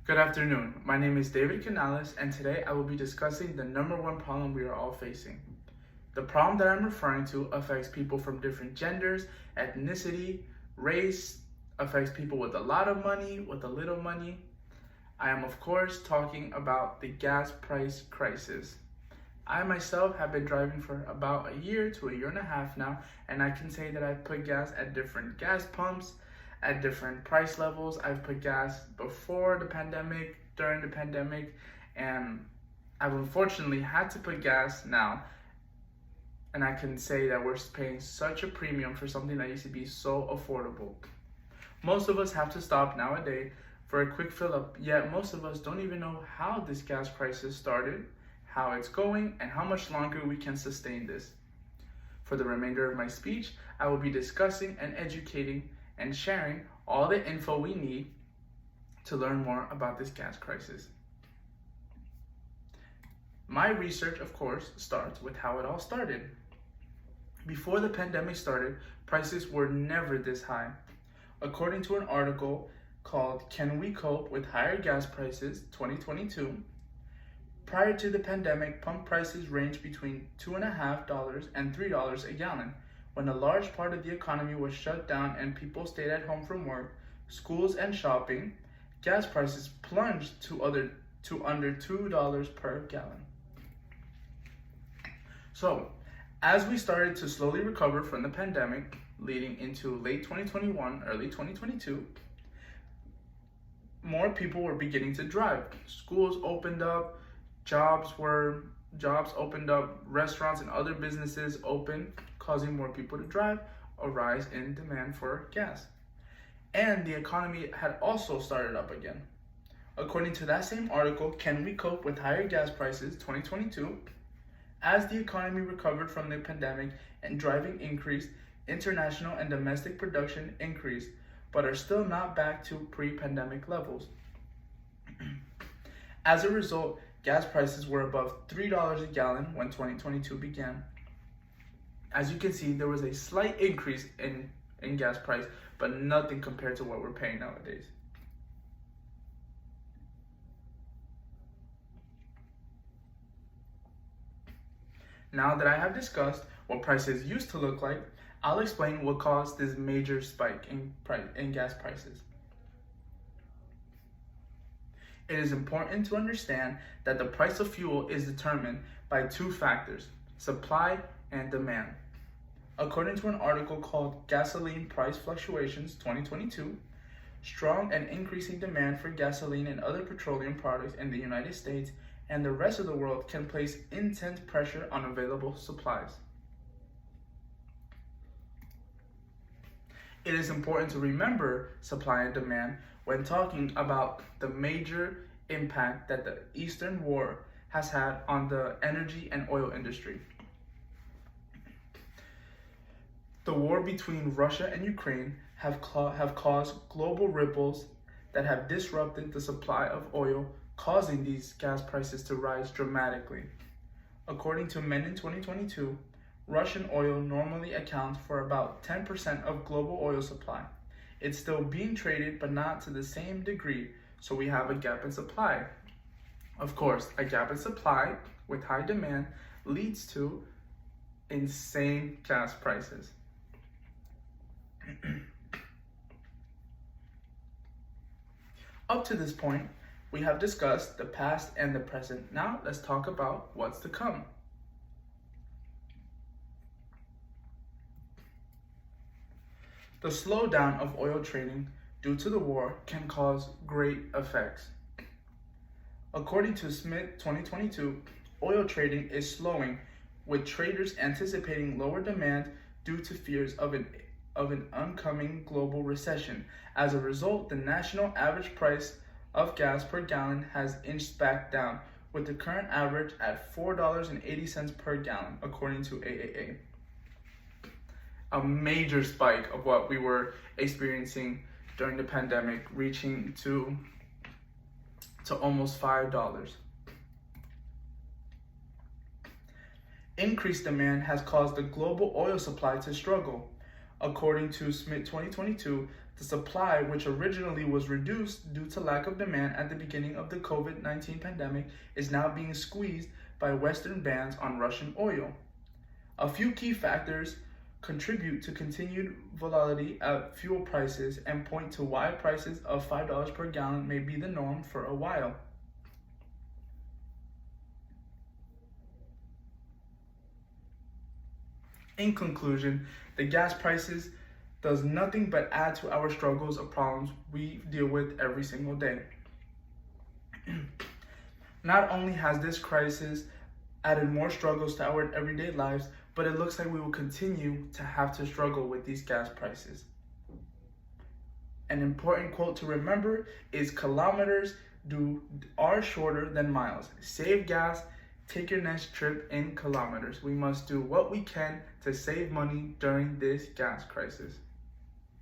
Good afternoon. My name is David Canales, and today I will be discussing the number one problem we are all facing. The problem that I'm referring to affects people from different genders, ethnicity, race, affects people with a lot of money, with a little money. I am, of course, talking about the gas price crisis. I myself have been driving for about a year to a year and a half now, and I can say that I've put gas at different gas pumps, at different price levels. I've put gas before the pandemic, during the pandemic, and I've unfortunately had to put gas now. And I can say that we're paying such a premium for something that used to be so affordable. Most of us have to stop nowadays for a quick fill up, yet most of us don't even know how this gas crisis started, how it's going, and how much longer we can sustain this. For the remainder of my speech, I will be discussing and educating and sharing all the info we need to learn more about this gas crisis. My research, of course, starts with how it all started. Before the pandemic started, prices were never this high. According to an article called Can We Cope with Higher Gas Prices 2022, prior to the pandemic, pump prices ranged between $2.50 and $3 a gallon. When a large part of the economy was shut down and people stayed at home from work, schools, and shopping, gas prices plunged to under $2 per gallon. So, as we started to slowly recover from the pandemic, leading into late 2021, early 2022, more people were beginning to drive. Schools opened up, jobs opened up, restaurants and other businesses opened, causing more people to drive, a rise in demand for gas. And the economy had also started up again. According to that same article, Can We Cope with Higher Gas Prices 2022, as the economy recovered from the pandemic and driving increased, international and domestic production increased, but are still not back to pre-pandemic levels. As a result, gas prices were above $3 a gallon when 2022 began. As you can see, there was a slight increase in gas price, but nothing compared to what we're paying nowadays. Now that I have discussed what prices used to look like, I'll explain what caused this major spike in gas prices. It is important to understand that the price of fuel is determined by two factors, supply and demand. According to an article called Gasoline Price Fluctuations 2022, strong and increasing demand for gasoline and other petroleum products in the United States and the rest of the world can place intense pressure on available supplies. It is important to remember supply and demand when talking about the major impact that the Eastern War has had on the energy and oil industry. The war between Russia and Ukraine have caused global ripples that have disrupted the supply of oil, causing these gas prices to rise dramatically. According to Men in 2022, Russian oil normally accounts for about 10% of global oil supply. It's still being traded, but not to the same degree, so we have a gap in supply. Of course, a gap in supply with high demand leads to insane gas prices. Up to this point, we have discussed the past and the present. Now let's talk about what's to come. The slowdown of oil trading due to the war can cause great effects. According to Smith 2022, oil trading is slowing, with traders anticipating lower demand due to fears of an oncoming global recession. As a result, the national average price of gas per gallon has inched back down, with the current average at $4.80 per gallon, according to AAA. A major spike of what we were experiencing during the pandemic, reaching to almost $5. Increased demand has caused the global oil supply to struggle. According to Smith 2022, The supply, which originally was reduced due to lack of demand at the beginning of the COVID-19 pandemic, is now being squeezed by Western bans on Russian oil. A few key factors contribute to continued volatility at fuel prices and point to why prices of $5 per gallon may be the norm for a while. In conclusion, the gas prices does nothing but add to our struggles of problems we deal with every single day. Not only has this crisis added more struggles to our everyday lives, but it looks like we will continue to have to struggle with these gas prices. An important quote to remember is kilometers are shorter than miles. Save gas, take your next trip in kilometers. We must do what we can to save money during this gas crisis.